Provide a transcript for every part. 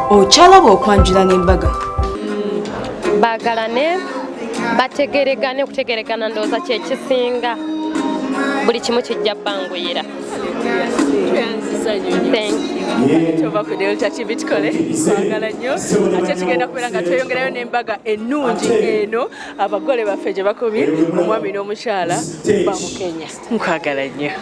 Okyalaba okwanjula n'embaga. Bagalane bategeregane okutegeregana ndowooza kye kisinga buli kimu kijja bbanguyira. Tova ku Delta TV tukole kwagala nnyo ate tugenda kubeera nga tweyongerayo n'embaga ennungi eno abagole baffe gye bakubye omwami n'omukyala ba mu Kenya. Nkwagala nnyo.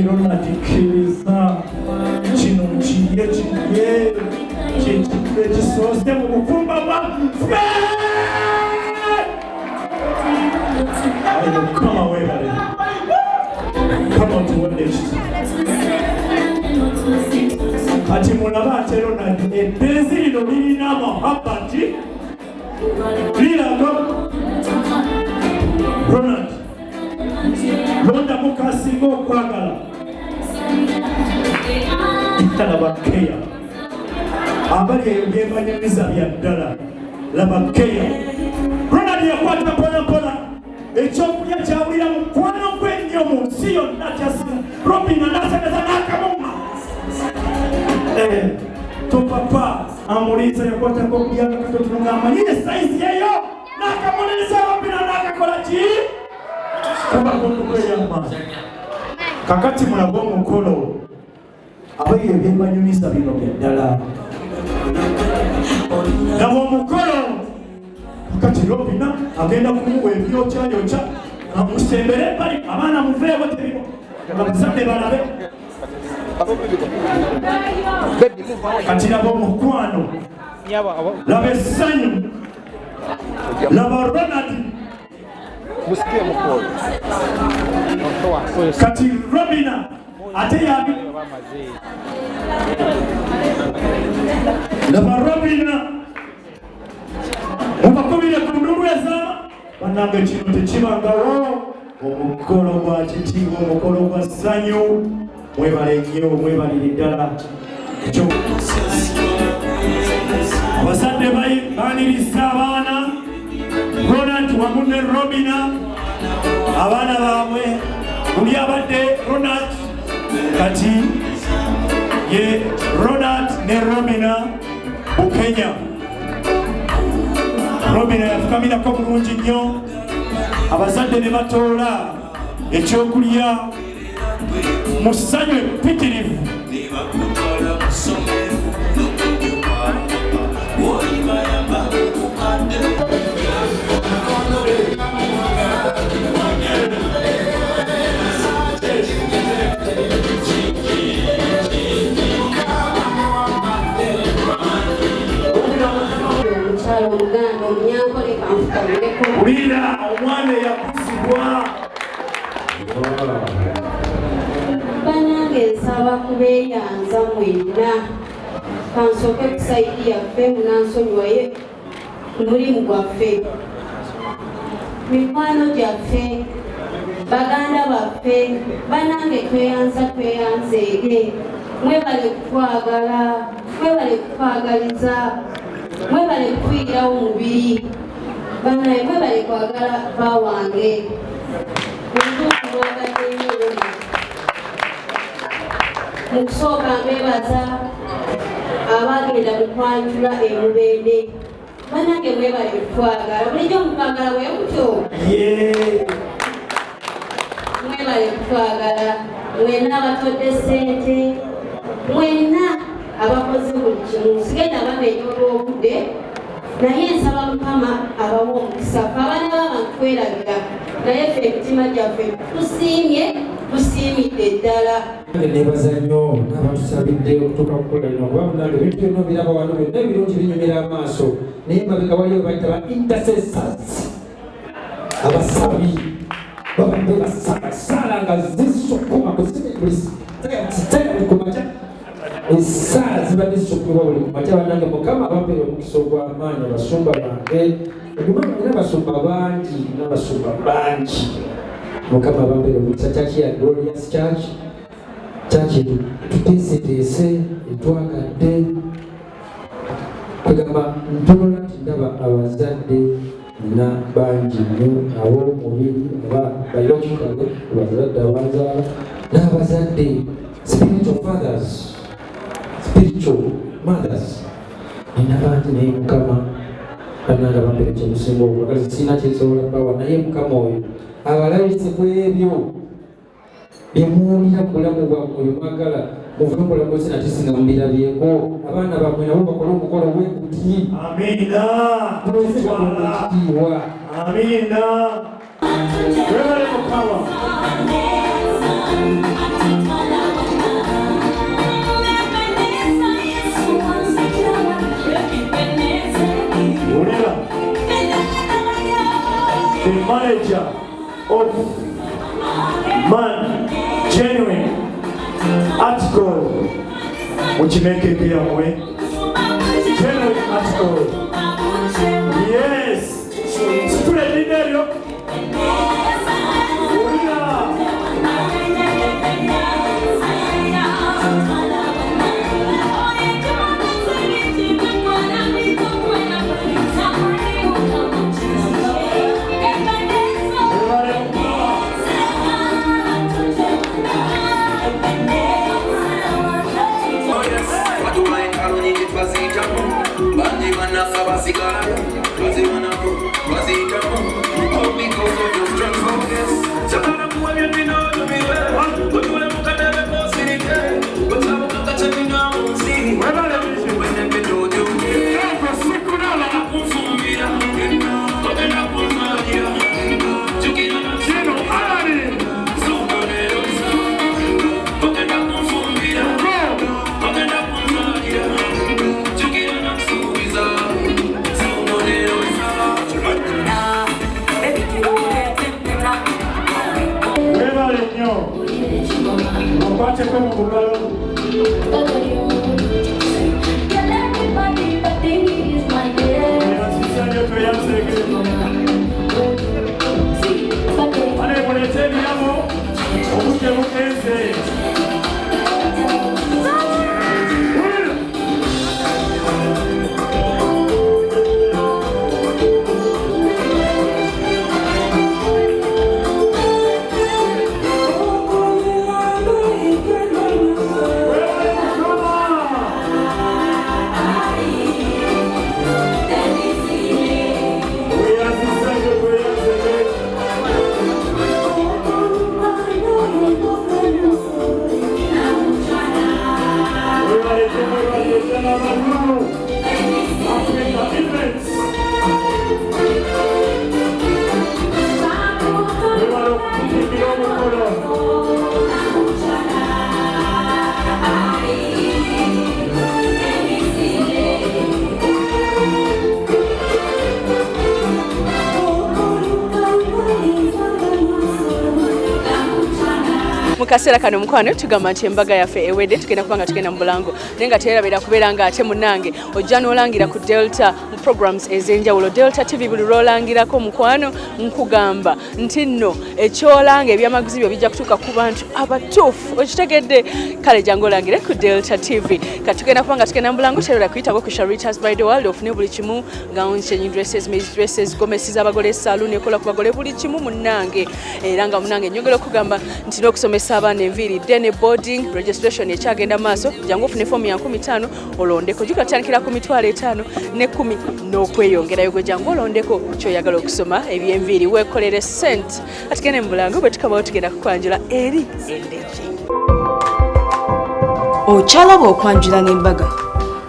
Omanyiro natikiriza kino kiye kyekidde kisoose mu bufumba bwaffe. Mukama weebale. Kama otuwadde ekiti. Kati mulaba ate Ronald eddezi lino lirina amahabati liraga Ronald londa mukasinga okwagala laba keya abali eyo byebanyumiza bya ddala laba keya. Ronald yakwata mpolampola ekyokulya kyawulira mukwano gw'ennyo mu nsi yonna kyasina Robina nasemeza n'akamuma topapa amuliza yakwata ngokulya katotono ng'amanyire sayizi yeyo n'akamuliza Robina n'akakola ki kubakondukweyama. Kakati mulabe omukolo abali ebyebanyumiza bino bya ddala laba omukolo kakati Robina agenda kumuwa ebyokyayokya amusembere bali abaana muveewo tebimo abazadde balabe kati laba omukwano laba essanyu laba Ronald kati Robina ate yabi laba Robina mubakubire ku ndulu ezaama bannange kino tekibangawo omukolo gwa kitiibwa omukolo gwa ssanyu mwebale nnyo mwebalire ddala ekyo abazadde baaniriza abaana Ronald wamu ne Robina abaana baabwe buli abadde Ronald kati ye Ronald ne Robina Bukenya. Robina yafukamirako bulungi nnyo abazadde ne batoola ekyokulya mu ssanyu epitirivu. Ulira omwana yakuzibwa banange nsaba kubeeyanza mwenna kansooke kusayidi yaffe munansonyiwaye mulimu gwaffe mikwano gyaffe baganda baffe banange tweyanzeege mwebale kutwagala mwebale kutwagaliza mwebale kufiirawo mubiri banaye mwebale kwagala bawange mwagadde nnyo mu kusooka mbebaza abagenda mu kwanjula emubende banange mwebale kutwagala bulijjo mutwagala bwe mutyo mwebale kutwagala mwenna abatodde ssente mwenna abakoze buli kimu sigenda bamenya olw'obudde naye nsaba Mukama abawa omukisa abaana b'abantu twerabira naye ffe emitima gyaffe tusiimidde ddala. Nebaza nnyo n'abatusabidde okutuuka kukola lino kuba munange ebintu byonna biraba wano byonna ebirungi binyumira amaaso naye mabega waliyo bayita ba intercessors abasabi babadde basala nga zisukuma kumaca esaala zibadde zisukuma buli kumaca banange Mukama abampeera omukisa ogw'amaanyi abasumba bange era basumba bangi n'abasumba bangi Mukama abampeera omukisa kyaki ya Glorious Church kyaki tuteeseteese etwagadde kwegamba ntunula nti ndaba abazadde na bangi nnyo ab'omubiri aba biologically abazadde abanzaala n'abazadde spiritual fathers spiritual mothers nina bangi naye Mukama bananga bambere kyemusinga obwagazi sina kyesobola bawa naye Mukama oyo abalabise ku ebyo byemuwulira mu bulamu bwammwe byemwagala muve mu bulamu bwese natisinga mubirabyeko abaana bammwe nabo bakole omukolo gwekuti amina ekitiibwa amina Webale Mukama. Ulira. The manager of Man Genuine Article Uchimeke Piamwe. Genuine Article. Yes. Student leader. Watch it come Mukasera kano mukwano tugamba nti embaga yaffe ewedde tugenda kubanga tugenda mu Bulango nenga teerabira kubeera nga ate munnange ojja n'olangira ku Delta mu programs ez'enjawulo. Delta TV buli lw'olangirako mukwano nkugamba nti nno ekyolanga ebyamaguzi byo bijja kutuuka ku bantu abatuufu okitegedde. Kale jangu olangire ku Delta TV. Katugenda kubanga tugenda mu Bulango teerabira kuyitako ku Sharita's Bridal World ofune buli kimu gowns, change dresses, men's dresses, gomesi z'abagole, saloon ekola ku bagole buli kimu munnange. Era nga munnange nyongera okugamba nti n'okusomesa abaana enviiridde ne boarding registration ekyagenda maaso. Jangu ofune fomu ya 15 olondeko gikatandikira ku mitwalo 5 ne 10 n'okweyongerayo gwe jangu olondeko ky'oyagala okusoma eby'enviiri weekolere sente. Atigende mu Bulango bwe tukabawo tugenda kukwanjula eri endeki. Okyalaba okwanjula n'embaga.